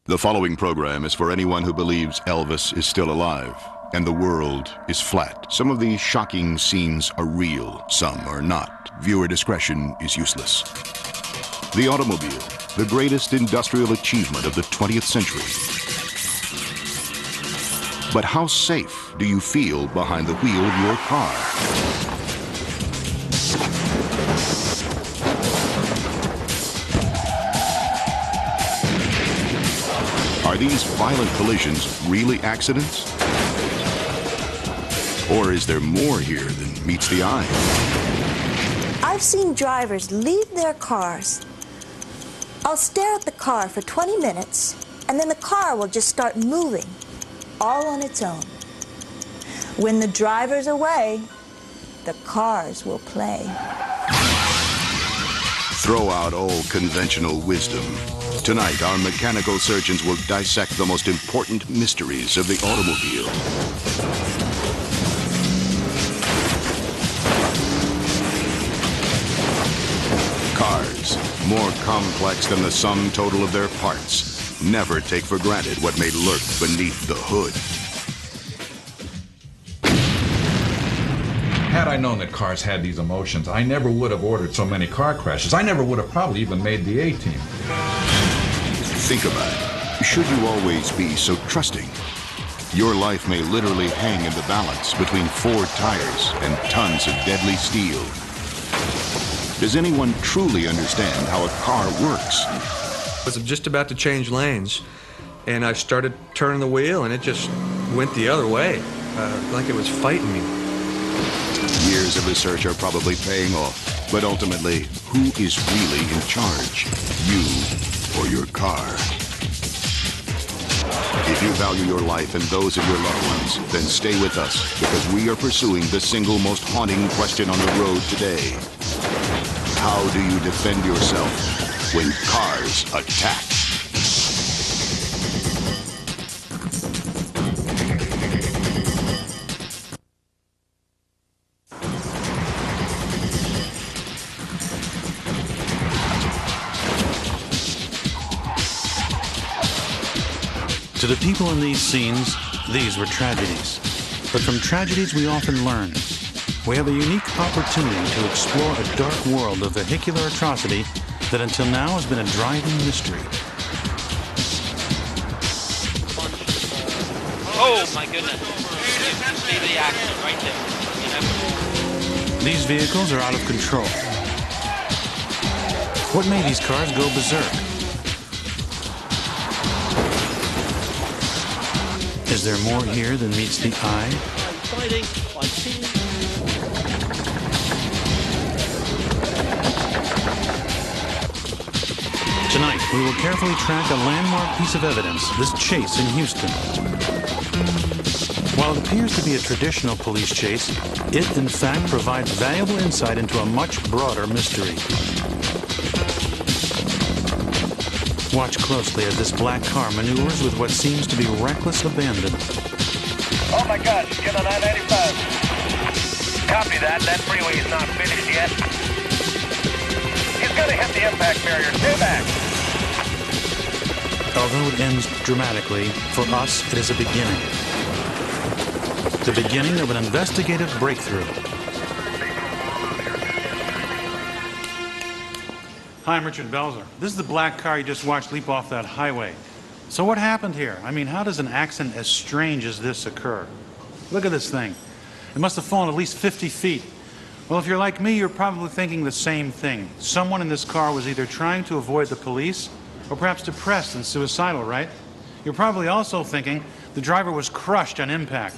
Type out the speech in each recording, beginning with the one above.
The following program is for anyone who believes Elvis is still alive and the world is flat. Some of these shocking scenes are real, some are not. Viewer discretion is useless. The automobile, the greatest industrial achievement of the 20th century. But how safe do you feel behind the wheel of your car? Are these violent collisions really accidents? Or is there more here than meets the eye? I've seen drivers leave their cars. I'll stare at the car for 20 minutes, and then the car will just start moving, all on its own. When the driver's away, the cars will play. Throw out all conventional wisdom. Tonight, our mechanical surgeons will dissect the most important mysteries of the automobile. Cars, more complex than the sum total of their parts. Never take for granted what may lurk beneath the hood. Had I known that cars had these emotions, I never would have ordered so many car crashes. I never would have probably even made the A-team. Think about it. Should you always be so trusting? Your life may literally hang in the balance between 4 tires and tons of deadly steel. Does anyone truly understand how a car works? I was just about to change lanes, and I started turning the wheel, and it just went the other way, like it was fighting me. Years of research are probably paying off, but ultimately, who is really in charge? You or your car? If you value your life and those of your loved ones, then stay with us, because we are pursuing the single most haunting question on the road today. How do you defend yourself when cars attack? To the people in these scenes, these were tragedies. But from tragedies we often learn. We have a unique opportunity to explore a dark world of vehicular atrocity that until now has been a driving mystery. Oh my goodness. You can see the accident right there. These vehicles are out of control. What made these cars go berserk? Is there more here than meets the eye? Tonight, we will carefully track a landmark piece of evidence, this chase in Houston. While it appears to be a traditional police chase, it in fact provides valuable insight into a much broader mystery. Watch closely as this black car maneuvers with what seems to be reckless abandon. Oh my gosh, get on I-95. Copy that. That freeway is not finished yet. He's gonna hit the impact barrier. Stay back. Although it ends dramatically, for us it is a beginning. The beginning of an investigative breakthrough. Hi, I'm Richard Belzer. This is the black car you just watched leap off that highway. So what happened here? I mean, how does an accident as strange as this occur? Look at this thing. It must have fallen at least 50 feet. Well, if you're like me, you're probably thinking the same thing. Someone in this car was either trying to avoid the police or perhaps depressed and suicidal, right? You're probably also thinking the driver was crushed on impact.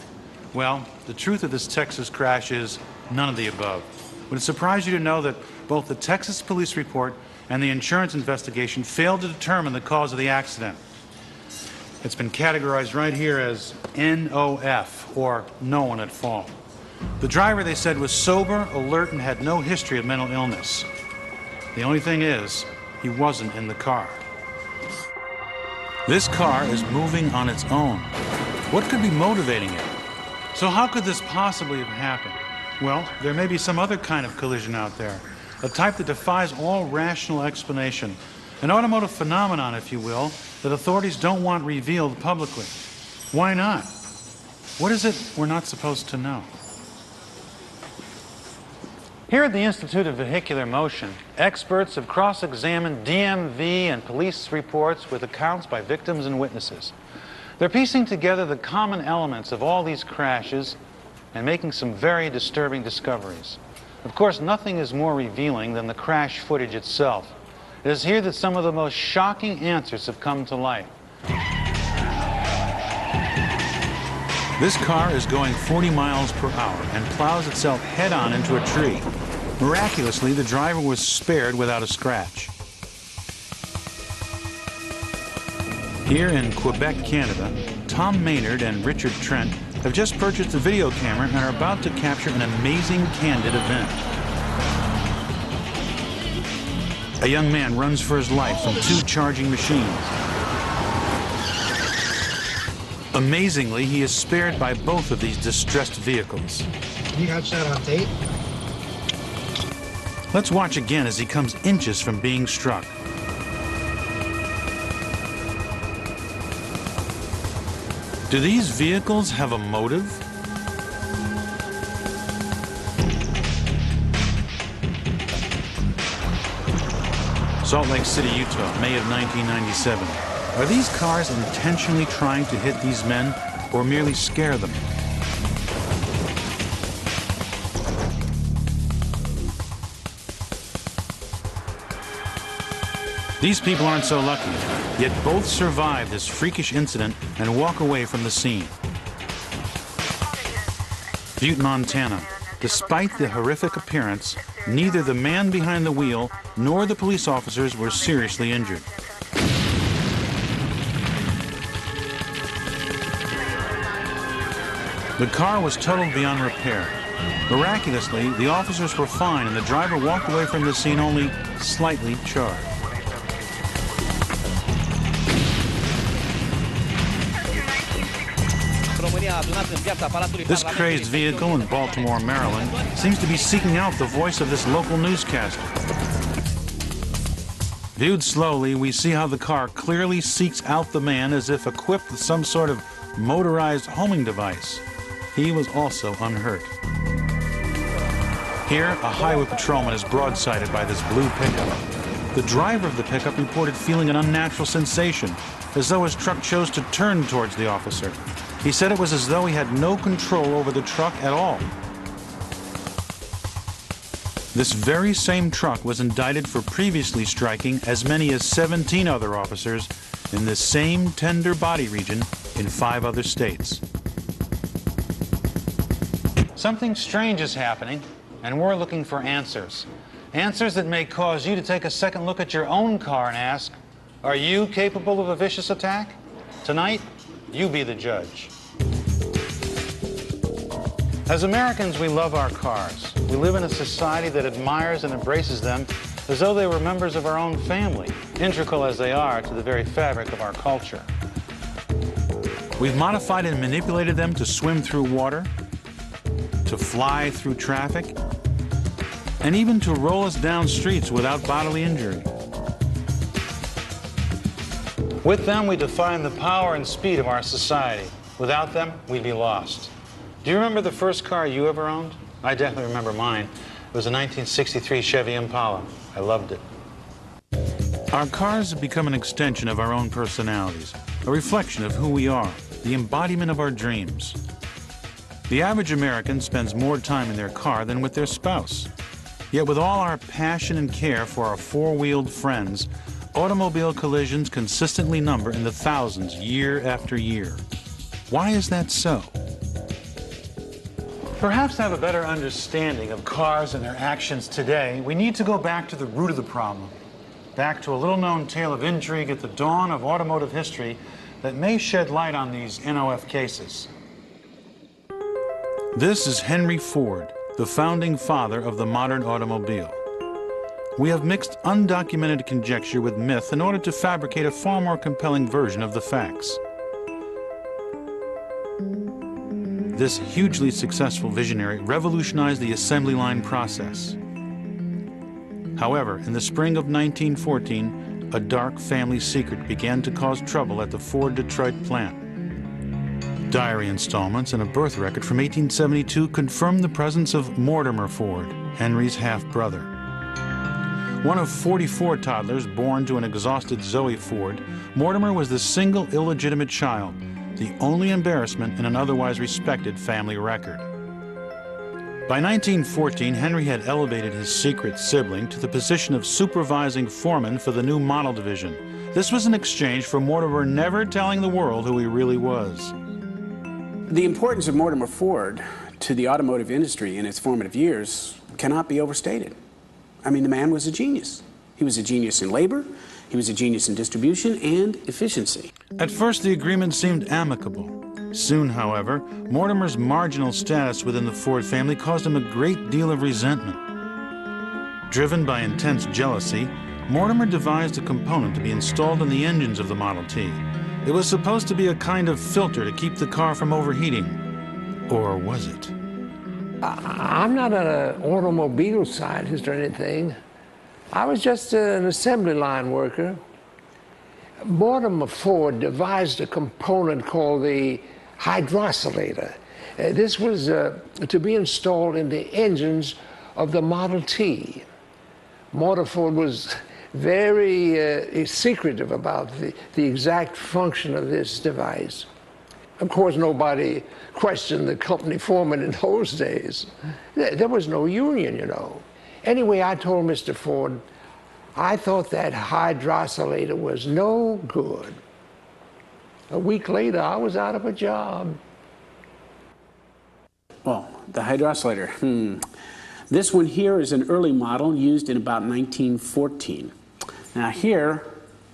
Well, the truth of this Texas crash is none of the above. Would it surprise you to know that both the Texas police report and the insurance investigation failed to determine the cause of the accident? It's been categorized right here as NOF, or no one at fault. The driver, they said, was sober, alert, and had no history of mental illness. The only thing is, he wasn't in the car. This car is moving on its own. What could be motivating it? So how could this possibly have happened? Well, there may be some other kind of collision out there, a type that defies all rational explanation, An automotive phenomenon, if you will, that authorities don't want revealed publicly. Why not? What is it we're not supposed to know? Here at the Institute of Vehicular Motion, experts have cross-examined DMV and police reports with accounts by victims and witnesses. They're piecing together the common elements of all these crashes and making some very disturbing discoveries. Of course, nothing is more revealing than the crash footage itself. It is here that some of the most shocking answers have come to light. This car is going 40 miles per hour and plows itself head-on into a tree. Miraculously, the driver was spared without a scratch. Here in Quebec, Canada, Tom Maynard and Richard Trent have just purchased a video camera and are about to capture an amazing, candid event. A young man runs for his life from two charging machines. Amazingly, he is spared by both of these distressed vehicles. You got that on tape? Let's watch again as he comes inches from being struck. Do these vehicles have a motive? Salt Lake City, Utah, May of 1997. Are these cars intentionally trying to hit these men or merely scare them? These people aren't so lucky, yet both survive this freakish incident and walk away from the scene. Butte, Montana. Despite the horrific appearance, neither the man behind the wheel nor the police officers were seriously injured. The car was totaled beyond repair. Miraculously, the officers were fine and the driver walked away from the scene only slightly charred. This crazed vehicle in Baltimore, Maryland, seems to be seeking out the voice of this local newscaster. Viewed slowly, we see how the car clearly seeks out the man as if equipped with some sort of motorized homing device. He was also unhurt. Here, a highway patrolman is broadsided by this blue pickup. The driver of the pickup reported feeling an unnatural sensation, as though his truck chose to turn towards the officer. He said it was as though he had no control over the truck at all. This very same truck was indicted for previously striking as many as 17 other officers in this same tender body region in 5 other states. Something strange is happening, and we're looking for answers. Answers that may cause you to take a second look at your own car and ask, are you capable of a vicious attack? Tonight, you be the judge. As Americans, we love our cars. We live in a society that admires and embraces them as though they were members of our own family, integral as they are to the very fabric of our culture. We've modified and manipulated them to swim through water, to fly through traffic, and even to roll us down streets without bodily injury. With them, we define the power and speed of our society. Without them, we'd be lost. Do you remember the first car you ever owned? I definitely remember mine. It was a 1963 Chevy Impala. I loved it. Our cars have become an extension of our own personalities, a reflection of who we are, the embodiment of our dreams. The average American spends more time in their car than with their spouse. Yet with all our passion and care for our four-wheeled friends, automobile collisions consistently number in the thousands year after year. Why is that so? Perhaps to have a better understanding of cars and their actions today, we need to go back to the root of the problem, back to a little-known tale of intrigue at the dawn of automotive history that may shed light on these NOF cases. This is Henry Ford, the founding father of the modern automobile. We have mixed undocumented conjecture with myth in order to fabricate a far more compelling version of the facts. This hugely successful visionary revolutionized the assembly line process. However, in the spring of 1914, a dark family secret began to cause trouble at the Ford Detroit plant. Diary installments and a birth record from 1872 confirmed the presence of Mortimer Ford, Henry's half-brother. One of 44 toddlers born to an exhausted Zoe Ford, Mortimer was the single illegitimate child, the only embarrassment in an otherwise respected family record. By 1914, Henry had elevated his secret sibling to the position of supervising foreman for the new model division. This was in exchange for Mortimer never telling the world who he really was. The importance of Mortimer Ford to the automotive industry in its formative years cannot be overstated. I mean, the man was a genius. He was a genius in labor, he was a genius in distribution and efficiency. At first, the agreement seemed amicable. Soon, however, Mortimer's marginal status within the Ford family caused him a great deal of resentment. Driven by intense jealousy, Mortimer devised a component to be installed in the engines of the Model T. It was supposed to be a kind of filter to keep the car from overheating. Or was it? I'm not an automobile scientist or anything. I was just an assembly line worker. Mortimer Ford devised a component called the hydrocylator. This was to be installed in the engines of the Model T. Mortimer Ford was very secretive about the exact function of this device. Of course, nobody questioned the company foreman in those days. There was no union, you know. Anyway, I told Mr. Ford, I thought that hydrocylator was no good. A week later, I was out of a job. Well, the hydrocylator, This one here is an early model used in about 1914. Now here,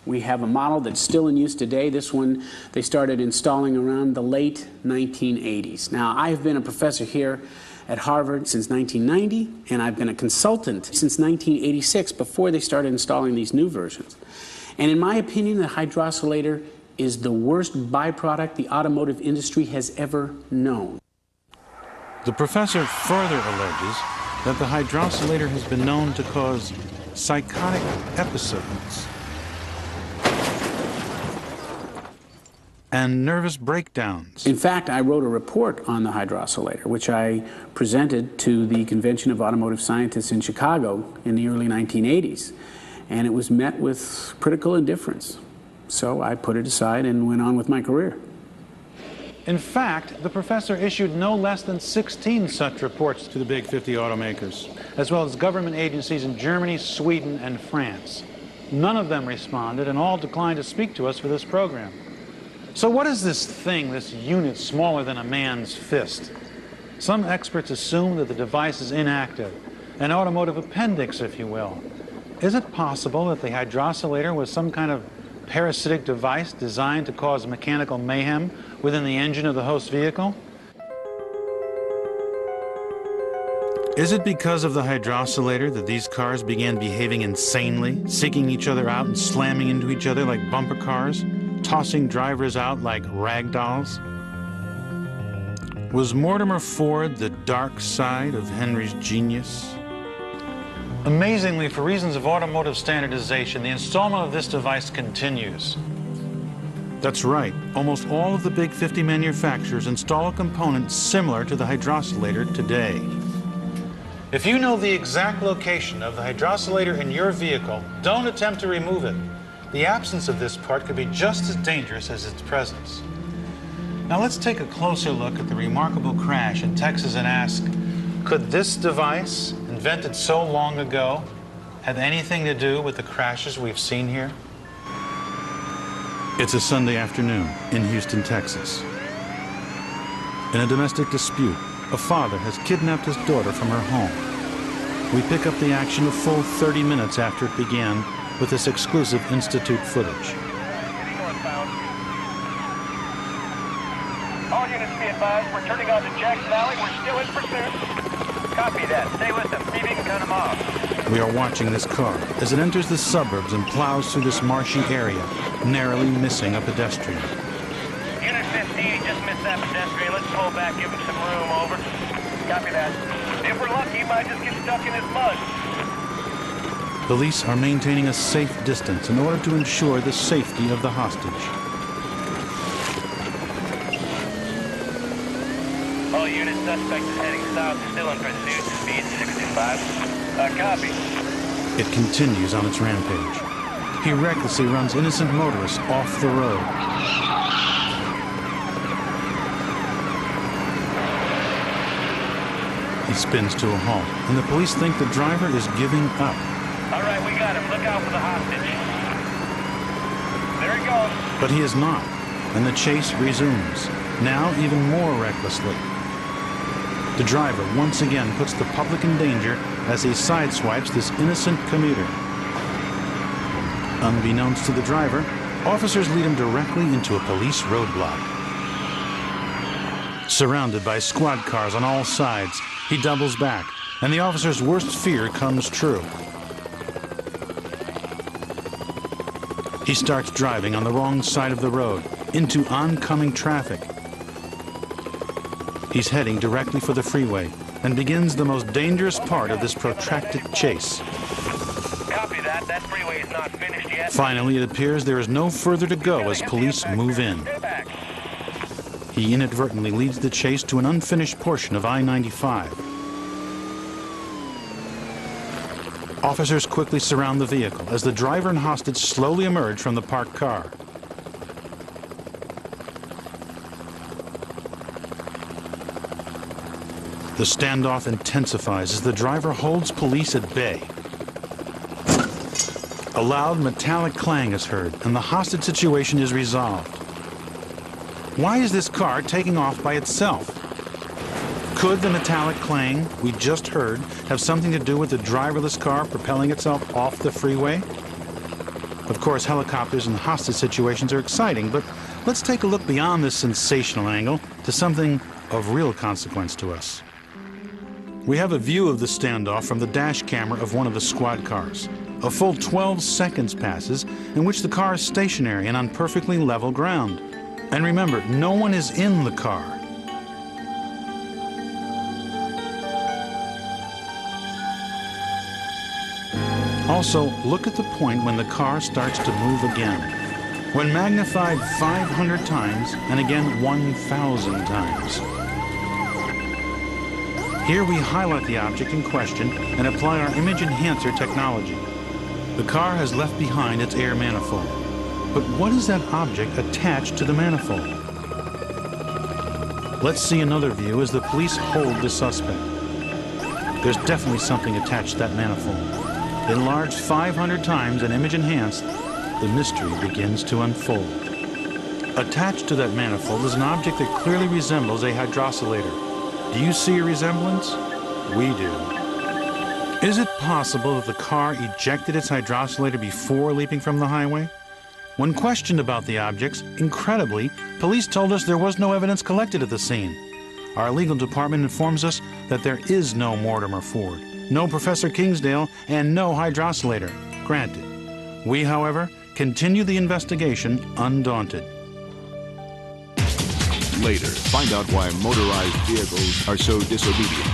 we have a model that's still in use today. This one they started installing around the late 1980s. Now, I've been a professor here at Harvard since 1990, and I've been a consultant since 1986 before they started installing these new versions. And in my opinion, the hydrocylator is the worst byproduct the automotive industry has ever known. The professor further alleges that the hydrocylator has been known to cause psychotic episodes and nervous breakdowns. In fact, I wrote a report on the hydrocylator, which I presented to the Convention of Automotive Scientists in Chicago in the early 1980s, and it was met with critical indifference. So I put it aside and went on with my career. In fact, the professor issued no less than 16 such reports to the Big 50 automakers, as well as government agencies in Germany, Sweden, and France. None of them responded, and all declined to speak to us for this program. So what is this thing, this unit smaller than a man's fist? Some experts assume that the device is inactive, an automotive appendix, if you will. Is it possible that the hydrocylator was some kind of parasitic device designed to cause mechanical mayhem within the engine of the host vehicle? Is it because of the hydrocylator that these cars began behaving insanely, seeking each other out and slamming into each other like bumper cars, tossing drivers out like rag dolls? Was Mortimer Ford the dark side of Henry's genius? Amazingly, for reasons of automotive standardization, the installment of this device continues. That's right. Almost all of the Big 50 manufacturers install a component similar to the hydrocylator today. If you know the exact location of the hydrocylator in your vehicle, don't attempt to remove it. The absence of this part could be just as dangerous as its presence. Now let's take a closer look at the remarkable crash in Texas and ask, could this device, invented so long ago, have anything to do with the crashes we've seen here? It's a Sunday afternoon in Houston, Texas. In a domestic dispute, a father has kidnapped his daughter from her home. We pick up the action a full 30 minutes after it began with this exclusive Institute footage. All units be advised, we're turning on to Jackson Alley. We're still in pursuit. Copy that. Stay with them. See if you can cut them off. We are watching this car as it enters the suburbs and plows through this marshy area, narrowly missing a pedestrian. Unit 15, just missed that pedestrian. Let's pull back, give him some room. Over. Copy that. If we're lucky, he might just get stuck in this mud. Police are maintaining a safe distance in order to ensure the safety of the hostage. All units, suspect is heading south, still in pursuit, speed 65. Copy. It continues on its rampage. He recklessly runs innocent motorists off the road. He spins to a halt, and the police think the driver is giving up. All right, we got him. Look out for the hostage. There he goes. But he is not, and the chase resumes, now even more recklessly. The driver once again puts the public in danger as he sideswipes this innocent commuter. Unbeknownst to the driver, officers lead him directly into a police roadblock. Surrounded by squad cars on all sides, he doubles back, and the officer's worst fear comes true. He starts driving on the wrong side of the road, into oncoming traffic. He's heading directly for the freeway and begins the most dangerous part of this protracted chase. Copy that. That freeway is not finished yet. Finally, it appears there is no further to go as police move in. He inadvertently leads the chase to an unfinished portion of I-95. Officers quickly surround the vehicle as the driver and hostage slowly emerge from the parked car. The standoff intensifies as the driver holds police at bay. A loud metallic clang is heard, and the hostage situation is resolved. Why is this car taking off by itself? Could the metallic clang we just heard have something to do with the driverless car propelling itself off the freeway? Of course, helicopters and hostage situations are exciting, but let's take a look beyond this sensational angle to something of real consequence to us. We have a view of the standoff from the dash camera of one of the squad cars. A full 12 seconds passes in which the car is stationary and on perfectly level ground. And remember, no one is in the car. Also, look at the point when the car starts to move again. When magnified 500 times and again 1,000 times. Here we highlight the object in question and apply our image enhancer technology. The car has left behind its air manifold. But what is that object attached to the manifold? Let's see another view as the police hold the suspect. There's definitely something attached to that manifold. Enlarged 500 times and image enhanced, the mystery begins to unfold. Attached to that manifold is an object that clearly resembles a hydrocylator. Do you see a resemblance? We do. Is it possible that the car ejected its hydrocylator before leaping from the highway? When questioned about the objects, incredibly, police told us there was no evidence collected at the scene. Our legal department informs us that there is no Mortimer Ford, no Professor Kingsdale, and no hydrocylator. Granted. We, however, continue the investigation undaunted. Later, find out why motorized vehicles are so disobedient.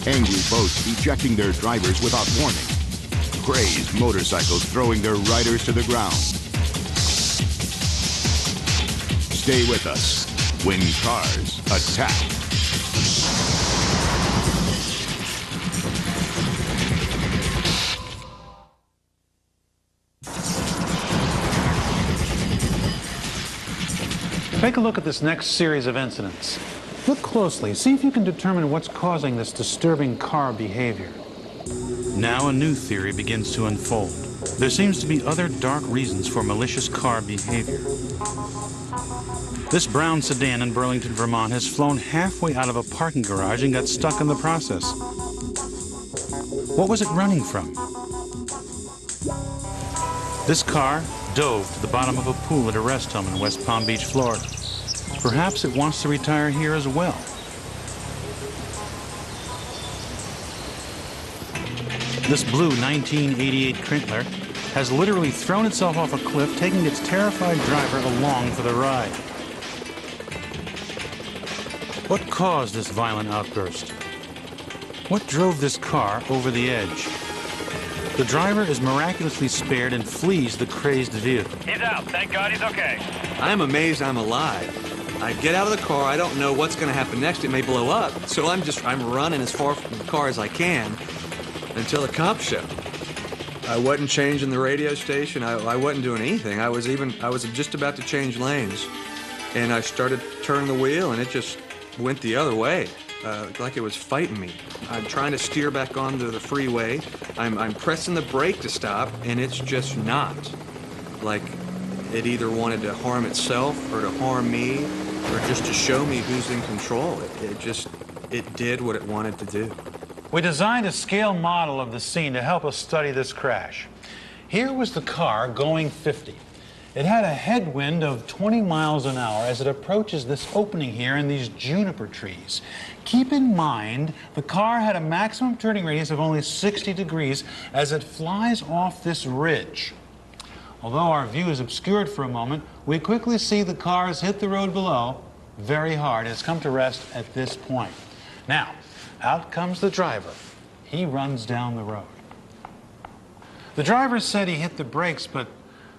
Angry boats ejecting their drivers without warning. Crazed motorcycles throwing their riders to the ground. Stay with us when cars attack. Take a look at this next series of incidents. Look closely. See if you can determine what's causing this disturbing car behavior. Now a new theory begins to unfold. There seems to be other dark reasons for malicious car behavior. This brown sedan in Burlington, Vermont has flown halfway out of a parking garage and got stuck in the process. What was it running from? This car dove to the bottom of a pool at a rest home in West Palm Beach, Florida. Perhaps it wants to retire here as well. This blue 1988 Crintler has literally thrown itself off a cliff, taking its terrified driver along for the ride. What caused this violent outburst? What drove this car over the edge? The driver is miraculously spared and flees the crazed vehicle. He's out. Thank God he's okay. I'm amazed I'm alive. I get out of the car, I don't know what's going to happen next, it may blow up. So I'm running as far from the car as I can until the cops show. I wasn't changing the radio station, I wasn't doing anything. I was just about to change lanes. And I started turning the wheel and it just went the other way, like it was fighting me. I'm trying to steer back onto the freeway. I'm pressing the brake to stop and it's just not. Like it either wanted to harm itself or to harm me or just to show me who's in control. It did what it wanted to do. We designed a scale model of the scene to help us study this crash. Here was the car going 50. It had a headwind of 20 miles an hour as it approaches this opening here in these juniper trees. Keep in mind, the car had a maximum turning radius of only 60 degrees as it flies off this ridge. Although our view is obscured for a moment, we quickly see the cars hit the road below very hard. It's come to rest at this point. Now, out comes the driver. He runs down the road. The driver said he hit the brakes, but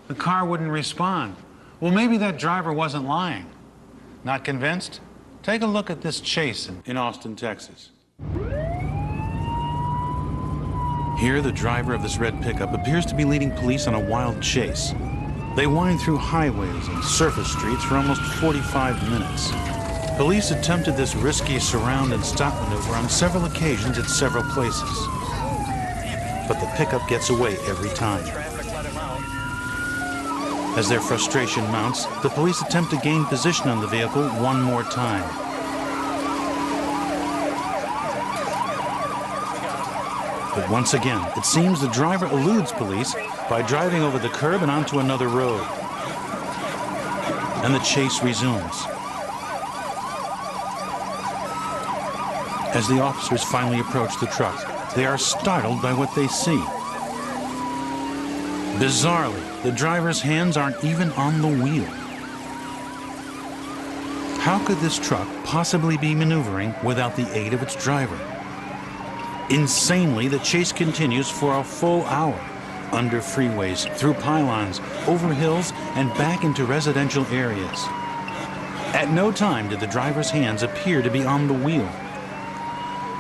the car wouldn't respond. Well, maybe that driver wasn't lying. Not convinced? Take a look at this chase in Austin, Texas. Here, the driver of this red pickup appears to be leading police on a wild chase. They wind through highways and surface streets for almost 45 minutes. Police attempted this risky surround and stop maneuver on several occasions at several places. But the pickup gets away every time. As their frustration mounts, the police attempt to gain position on the vehicle one more time. But once again, it seems the driver eludes police by driving over the curb and onto another road. And the chase resumes. As the officers finally approach the truck, they are startled by what they see. Bizarrely, the driver's hands aren't even on the wheel. How could this truck possibly be maneuvering without the aid of its driver? Insanely, the chase continues for a full hour, under freeways, through pylons, over hills, and back into residential areas. At no time did the driver's hands appear to be on the wheel.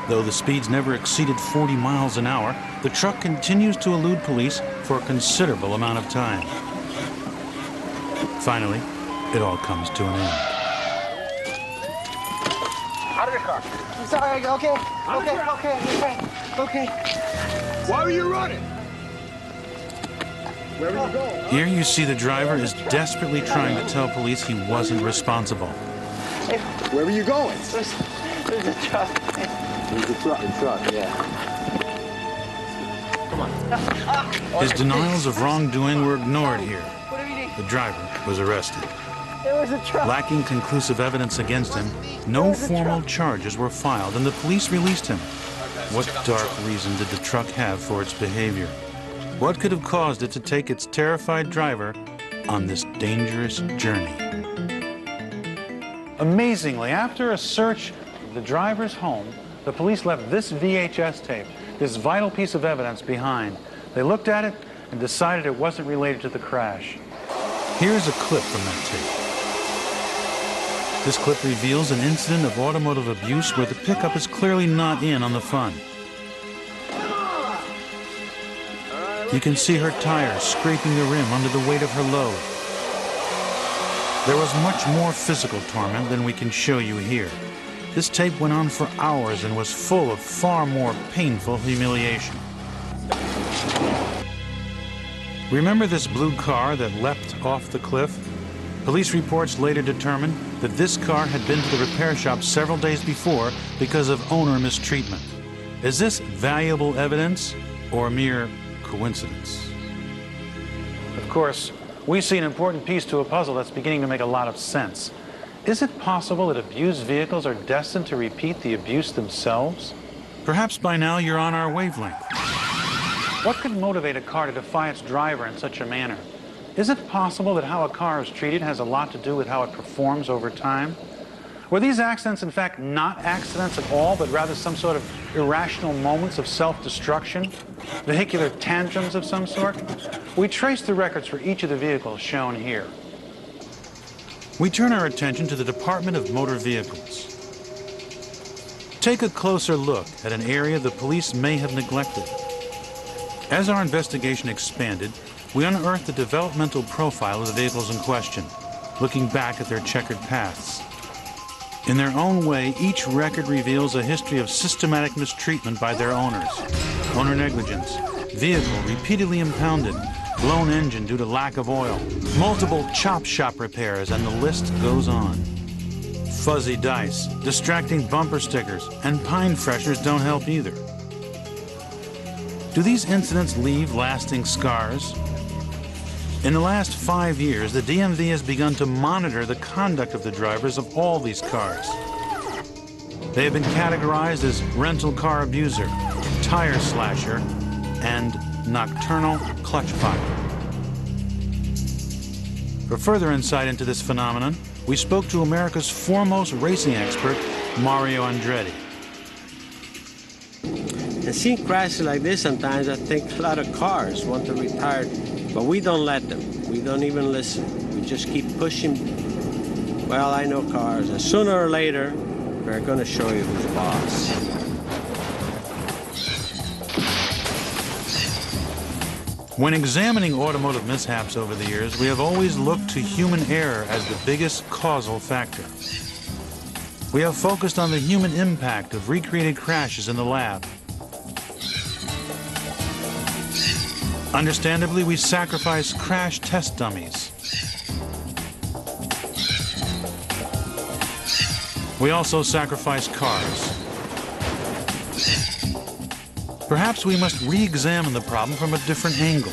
Though the speeds never exceeded 40 miles an hour, the truck continues to elude police for a considerable amount of time. Finally, it all comes to an end. Out of your car. I'm sorry, okay. Why were you running? Where were you going? Here you see the driver is desperately trying to tell police he wasn't responsible. Where were you going? There's a truck. There's a truck, yeah. Come on. His denials of wrongdoing were ignored here. The driver was arrested. There was a truck. Lacking conclusive evidence against him, no formal charges were filed and the police released him. What dark reason did the truck have for its behavior? What could have caused it to take its terrified driver on this dangerous journey? Amazingly, after a search of the driver's home, the police left this VHS tape, this vital piece of evidence, behind. They looked at it and decided it wasn't related to the crash. Here's a clip from that tape. This clip reveals an incident of automotive abuse where the pickup is clearly not in on the fun. You can see her tires scraping the rim under the weight of her load. There was much more physical torment than we can show you here. This tape went on for hours and was full of far more painful humiliation. Remember this blue car that leapt off the cliff? Police reports later determined that this car had been to the repair shop several days before because of owner mistreatment. Is this valuable evidence or mere coincidence? Of course, we see an important piece to a puzzle that's beginning to make a lot of sense. Is it possible that abused vehicles are destined to repeat the abuse themselves? Perhaps by now you're on our wavelength. What could motivate a car to defy its driver in such a manner? Is it possible that how a car is treated has a lot to do with how it performs over time? Were these accidents, in fact, not accidents at all, but rather some sort of irrational moments of self-destruction? Vehicular tantrums of some sort? We trace the records for each of the vehicles shown here. We turn our attention to the Department of Motor Vehicles. Take a closer look at an area the police may have neglected. As our investigation expanded, we unearthed the developmental profile of the vehicles in question, looking back at their checkered paths. In their own way, each record reveals a history of systematic mistreatment by their owners. Owner negligence, vehicle repeatedly impounded, blown engine due to lack of oil, multiple chop shop repairs, and the list goes on. Fuzzy dice, distracting bumper stickers, and pine freshers don't help either. Do these incidents leave lasting scars? In the last 5 years, the DMV has begun to monitor the conduct of the drivers of all these cars. They have been categorized as rental car abuser, tire slasher, and nocturnal clutch pocket. For further insight into this phenomenon, we spoke to America's foremost racing expert, Mario Andretti. And seeing crashes like this, sometimes I think a lot of cars want to retire, but we don't let them. We don't even listen. We just keep pushing. Well, I know cars, and sooner or later, we're going to show you who's boss. When examining automotive mishaps over the years, we have always looked to human error as the biggest causal factor. We have focused on the human impact of recreated crashes in the lab. Understandably, we sacrifice crash test dummies. We also sacrifice cars. Perhaps we must re-examine the problem from a different angle.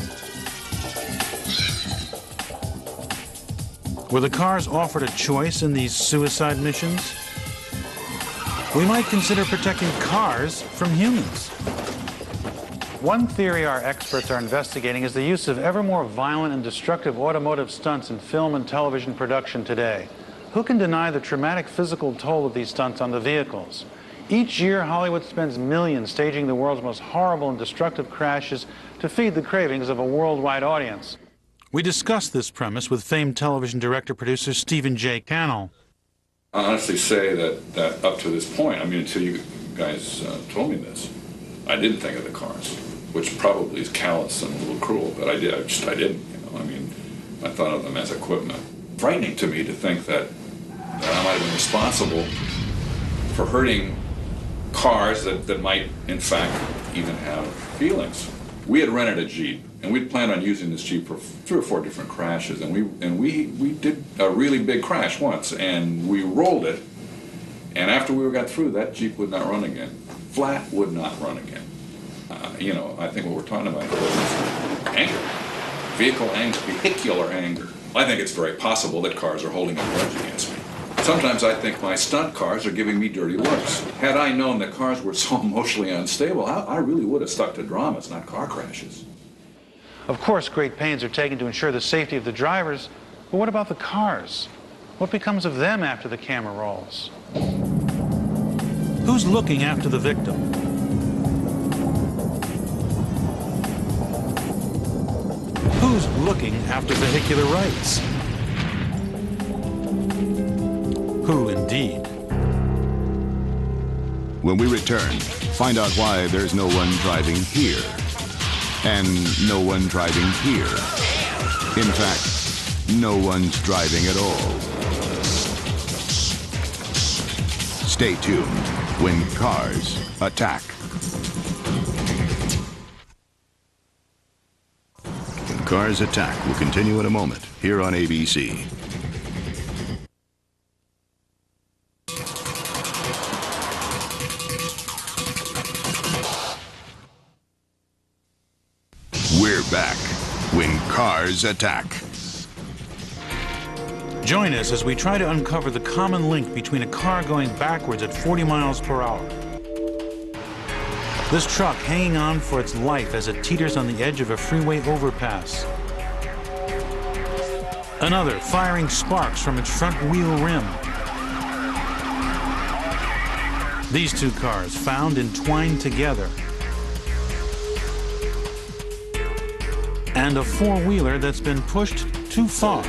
Were the cars offered a choice in these suicide missions? We might consider protecting cars from humans. One theory our experts are investigating is the use of ever more violent and destructive automotive stunts in film and television production today. Who can deny the traumatic physical toll of these stunts on the vehicles? Each year, Hollywood spends millions staging the world's most horrible and destructive crashes to feed the cravings of a worldwide audience. We discussed this premise with famed television director-producer Stephen J. Cannell. I honestly say that up to this point, I mean, until you guys told me this, I didn't think of the cars, which probably is callous and a little cruel, but I didn't, you know. I mean, I thought of them as equipment. Frightening to me to think that I might have been responsible for hurting cars that might, in fact, even have feelings. We had rented a Jeep, and we'd planned on using this Jeep for 3 or 4 different crashes, and we did a really big crash once, and we rolled it, and after we got through, that Jeep would not run again. Flat would not run again. You know, I think what we're talking about is anger, vehicular anger. I think it's very possible that cars are holding a grudge against me. Sometimes I think my stunt cars are giving me dirty looks. Had I known that cars were so emotionally unstable, I really would have stuck to dramas, not car crashes. Of course, great pains are taken to ensure the safety of the drivers, but what about the cars? What becomes of them after the camera rolls? Who's looking after the victim? Who's looking after vehicular rights? Who indeed? When we return, find out why there's no one driving here and no one driving here. In fact, no one's driving at all. Stay tuned when Cars Attack. When Cars Attack will continue in a moment here on ABC. We're back when Cars Attack. Join us as we try to uncover the common link between a car going backwards at 40 miles per hour. This truck hanging on for its life as it teeters on the edge of a freeway overpass. Another firing sparks from its front wheel rim. These two cars found entwined together. And a four-wheeler that's been pushed too far.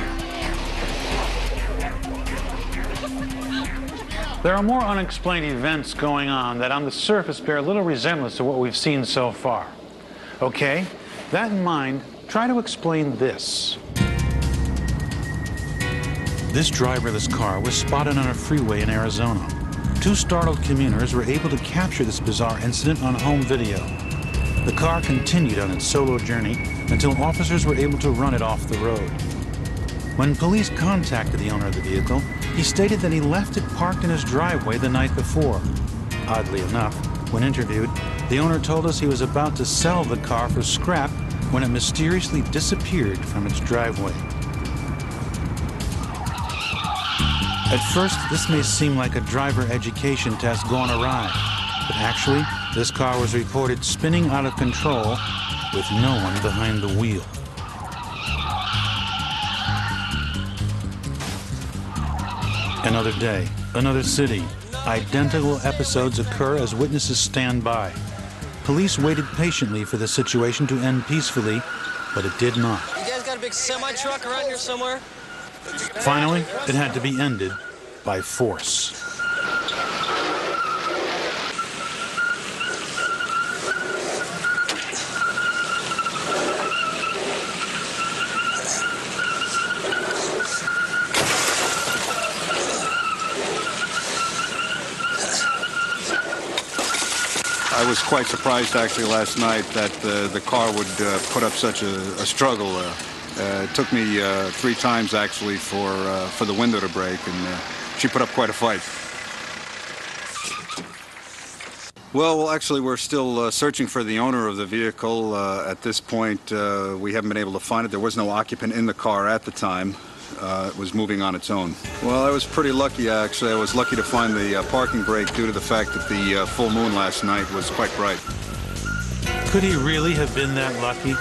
There are more unexplained events going on that on the surface bear little resemblance to what we've seen so far. Okay, that in mind, try to explain this. This driverless car was spotted on a freeway in Arizona. Two startled commuters were able to capture this bizarre incident on home video. The car continued on its solo journey until officers were able to run it off the road. When police contacted the owner of the vehicle, he stated that he left it parked in his driveway the night before. Oddly enough, when interviewed, the owner told us he was about to sell the car for scrap when it mysteriously disappeared from its driveway. At first, this may seem like a driver education test gone awry, but actually, this car was reported spinning out of control with no one behind the wheel. Another day, another city. Identical episodes occur as witnesses stand by. Police waited patiently for the situation to end peacefully, but it did not. You guys got a big semi-truck around here somewhere? Finally, it had to be ended by force. I was quite surprised actually last night that the car would put up such a struggle. It took me 3 times actually for the window to break, and she put up quite a fight. Well, actually, we're still searching for the owner of the vehicle. At this point, we haven't been able to find it. There was no occupant in the car at the time. It was moving on its own. Well, I was pretty lucky, actually. I was lucky to find the parking brake due to the fact that the full moon last night was quite bright. Could he really have been that lucky?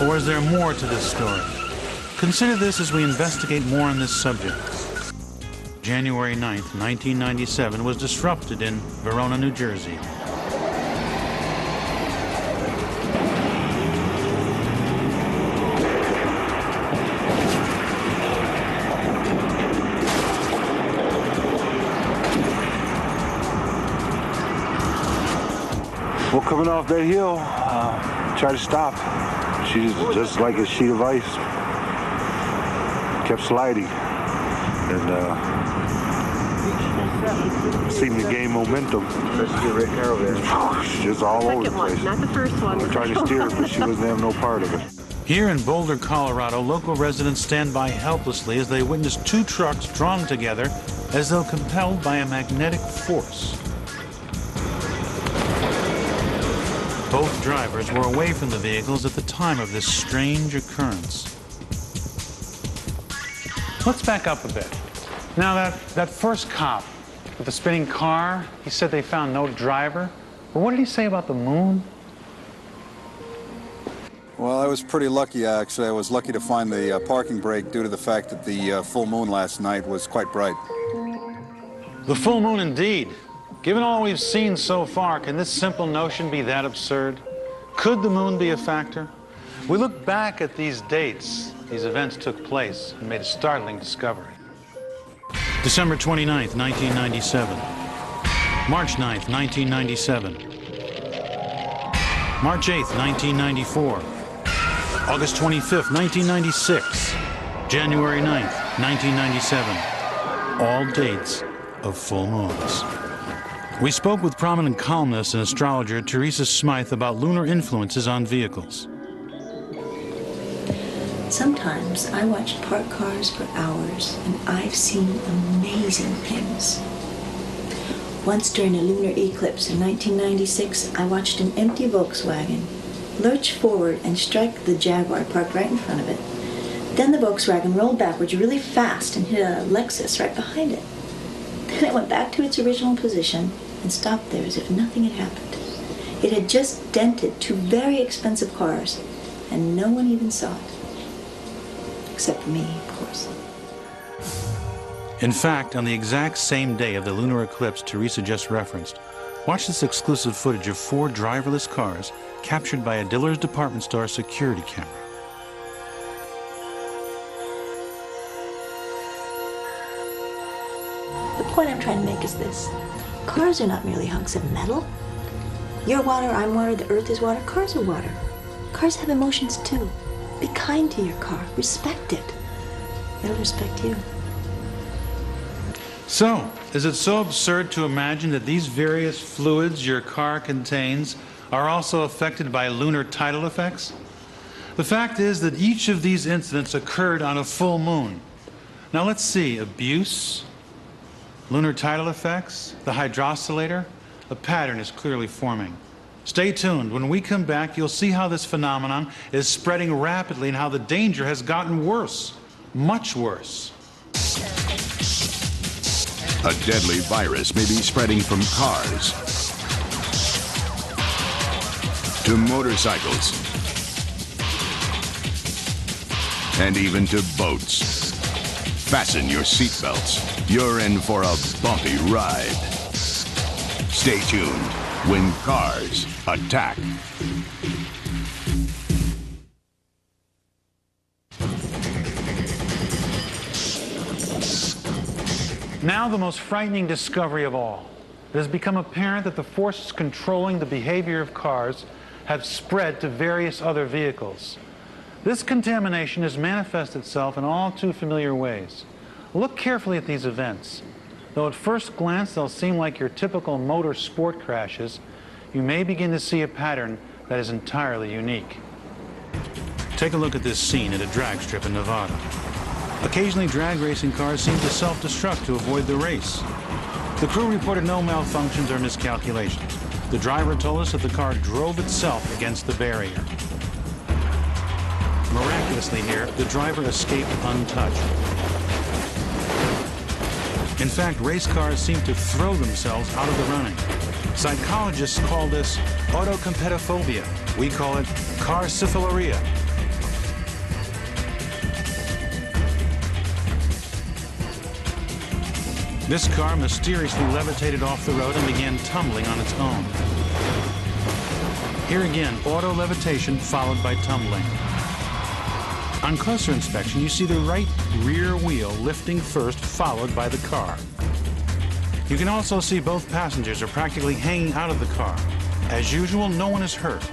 Or is there more to this story? Consider this as we investigate more on this subject. January 9th, 1997 was disrupted in Verona, New Jersey. Well, coming off that hill, tried to stop. She's just like a sheet of ice. Kept sliding. And seemed to gain momentum. Just all over the place. Not the first one. We were trying to steer her, but she wasn't having no part of it. Here in Boulder, Colorado, local residents stand by helplessly as they witness 2 trucks drawn together as though compelled by a magnetic force. Both drivers were away from the vehicles at the time of this strange occurrence. Let's back up a bit. Now, that first cop with the spinning car, he said they found no driver. But what did he say about the moon? Well, I was pretty lucky, actually. I was lucky to find the parking brake due to the fact that the full moon last night was quite bright. The full moon indeed. Given all we've seen so far, can this simple notion be that absurd? Could the moon be a factor? We look back at these dates. These events took place and made a startling discovery. December 29th, 1997. March 9th, 1997. March 8th, 1994. August 25th, 1996. January 9th, 1997. All dates of full moons. We spoke with prominent columnist and astrologer Teresa Smythe about lunar influences on vehicles. Sometimes I watch parked cars for hours, and I've seen amazing things. Once during a lunar eclipse in 1996, I watched an empty Volkswagen lurch forward and strike the Jaguar parked right in front of it. Then the Volkswagen rolled backwards really fast and hit a Lexus right behind it. Then it went back to its original position and stopped there as if nothing had happened. It had just dented 2 very expensive cars, and no one even saw it. Except for me, of course. In fact, on the exact same day of the lunar eclipse Teresa just referenced, watch this exclusive footage of 4 driverless cars captured by a Dillard's department store security camera. The point I'm trying to make is this. Cars are not merely hunks of metal. You're water, I'm water, the earth is water, cars are water. Cars have emotions too. Be kind to your car, respect it. It'll respect you. So, is it so absurd to imagine that these various fluids your car contains are also affected by lunar tidal effects? The fact is that each of these incidents occurred on a full moon. Now let's see, abuse, lunar tidal effects, the hydrocylator. A pattern is clearly forming. Stay tuned. When we come back, you'll see how this phenomenon is spreading rapidly and how the danger has gotten worse, much worse. A deadly virus may be spreading from cars to motorcycles and even to boats. Fasten your seatbelts. You're in for a bumpy ride. Stay tuned when cars attack. Now the most frightening discovery of all. It has become apparent that the forces controlling the behavior of cars have spread to various other vehicles. This contamination has manifested itself in all too familiar ways. Look carefully at these events. Though at first glance they'll seem like your typical motor sport crashes, you may begin to see a pattern that is entirely unique. Take a look at this scene at a drag strip in Nevada. Occasionally, drag racing cars seem to self-destruct to avoid the race. The crew reported no malfunctions or miscalculations. The driver told us that the car drove itself against the barrier. Miraculously here, the driver escaped untouched. In fact, race cars seem to throw themselves out of the running. Psychologists call this autocompetophobia. We call it carsyphiliria. This car mysteriously levitated off the road and began tumbling on its own. Here again, auto levitation followed by tumbling. On closer inspection, you see the right rear wheel lifting first, followed by the car. You can also see both passengers are practically hanging out of the car. As usual, no one is hurt.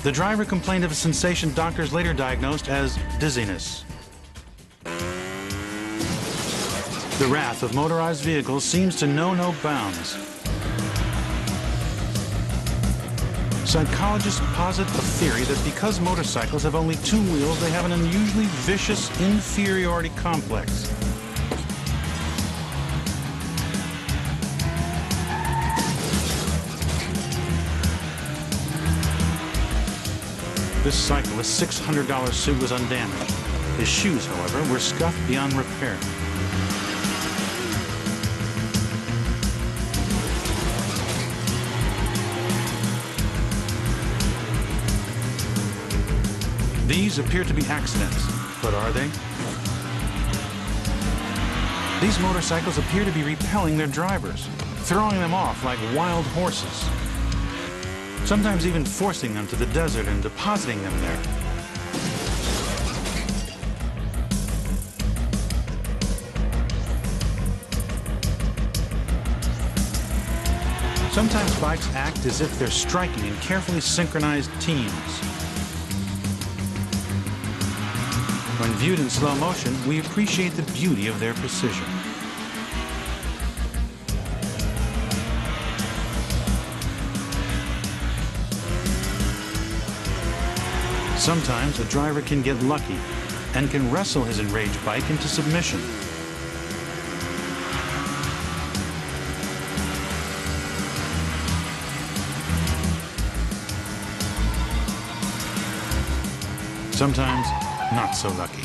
The driver complained of a sensation doctors later diagnosed as dizziness. The wrath of motorized vehicles seems to know no bounds. Psychologists posit a theory that because motorcycles have only 2 wheels, they have an unusually vicious inferiority complex. This cyclist's $600 suit was undamaged. His shoes, however, were scuffed beyond repair. These appear to be accidents, but are they? These motorcycles appear to be repelling their drivers, throwing them off like wild horses, sometimes even forcing them to the desert and depositing them there. Sometimes bikes act as if they're striking in carefully synchronized teams. When viewed in slow motion, we appreciate the beauty of their precision. Sometimes a driver can get lucky and can wrestle his enraged bike into submission. Sometimes not so lucky.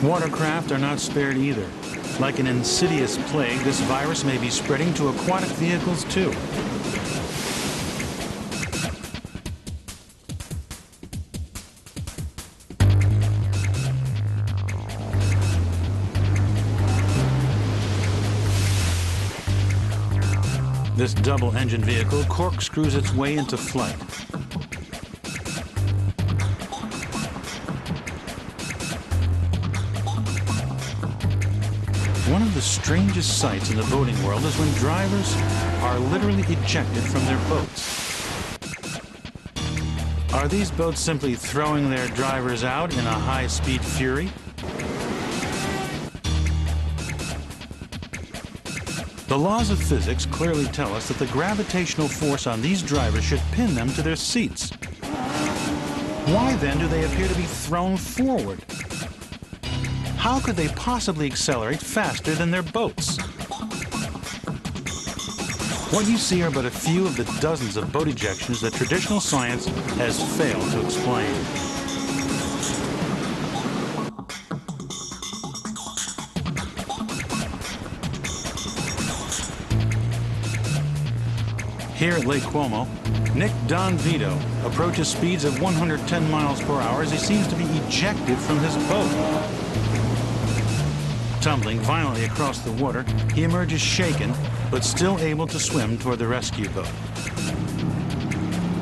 Watercraft are not spared either. Like an insidious plague, this virus may be spreading to aquatic vehicles too. This double-engine vehicle corkscrews its way into flight. One of the strangest sights in the boating world is when drivers are literally ejected from their boats. Are these boats simply throwing their drivers out in a high-speed fury? The laws of physics clearly tell us that the gravitational force on these drivers should pin them to their seats. Why then do they appear to be thrown forward? How could they possibly accelerate faster than their boats? What you see are but a few of the dozens of boat ejections that traditional science has failed to explain. Here at Lake Como, Nick Don Vito approaches speeds of 110 miles per hour as he seems to be ejected from his boat. Tumbling violently across the water, he emerges shaken, but still able to swim toward the rescue boat.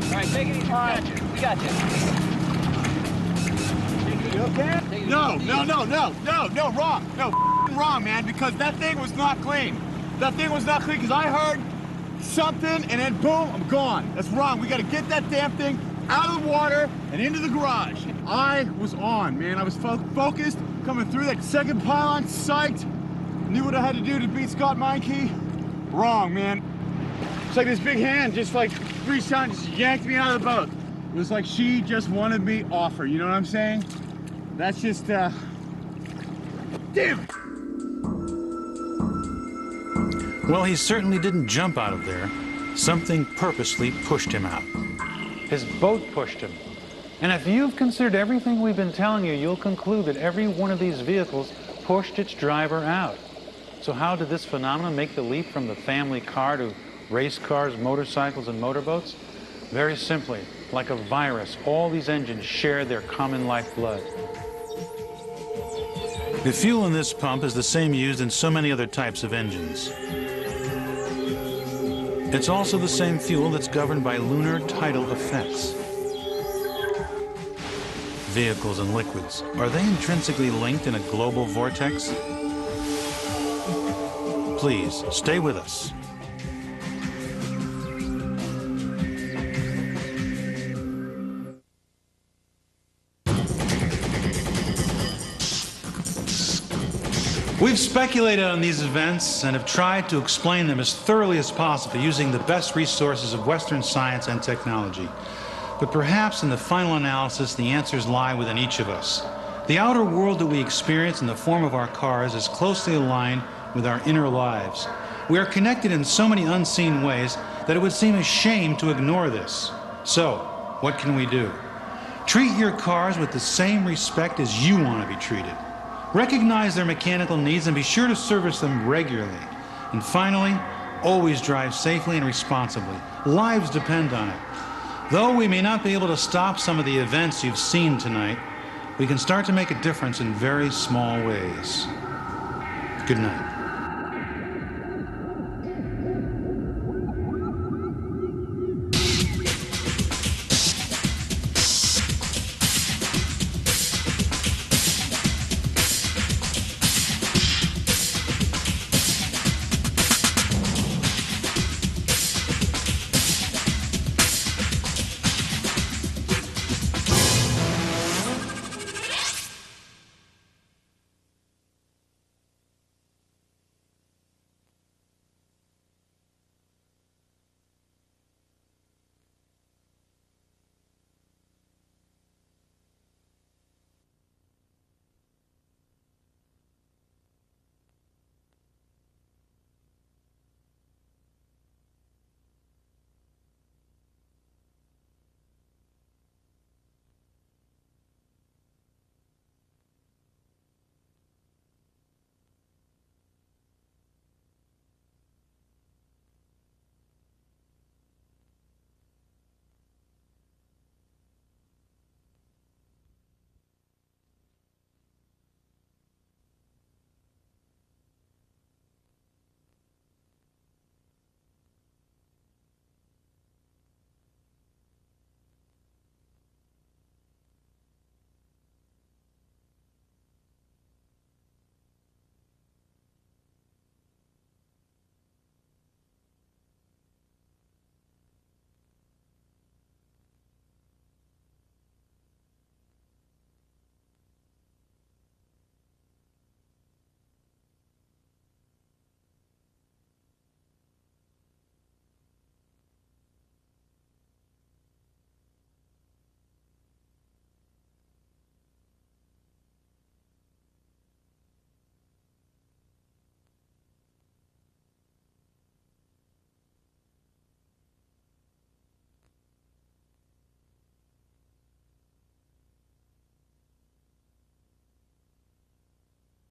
All right, take it easy. All right, we got you. You okay? No, wrong. No, wrong, man, because that thing was not clean. That thing was not clean because I heard something and then boom, I'm gone. That's wrong. We got to get that damn thing out of the water and into the garage. I was on, man. I was focused, coming through that second pylon, psyched. Knew what I had to do to beat Scott Meinke. Wrong, man. It's like this big hand just like reached out and just yanked me out of the boat. It was like she just wanted me off her, you know what I'm saying? That's just, damn it! Well, he certainly didn't jump out of there. Something purposely pushed him out. His boat pushed him. And if you've considered everything we've been telling you, you'll conclude that every one of these vehicles pushed its driver out. So how did this phenomenon make the leap from the family car to race cars, motorcycles, and motorboats? Very simply, like a virus, all these engines share their common lifeblood. The fuel in this pump is the same used in so many other types of engines. It's also the same fuel that's governed by lunar tidal effects. Vehicles and liquids, are they intrinsically linked in a global vortex? Please, stay with us. We've speculated on these events and have tried to explain them as thoroughly as possible using the best resources of Western science and technology. But perhaps in the final analysis, the answers lie within each of us. The outer world that we experience in the form of our cars is closely aligned with our inner lives. We are connected in so many unseen ways that it would seem a shame to ignore this. So, what can we do? Treat your cars with the same respect as you want to be treated. Recognize their mechanical needs and be sure to service them regularly. And finally, always drive safely and responsibly. Lives depend on it. Though we may not be able to stop some of the events you've seen tonight, we can start to make a difference in very small ways. Good night.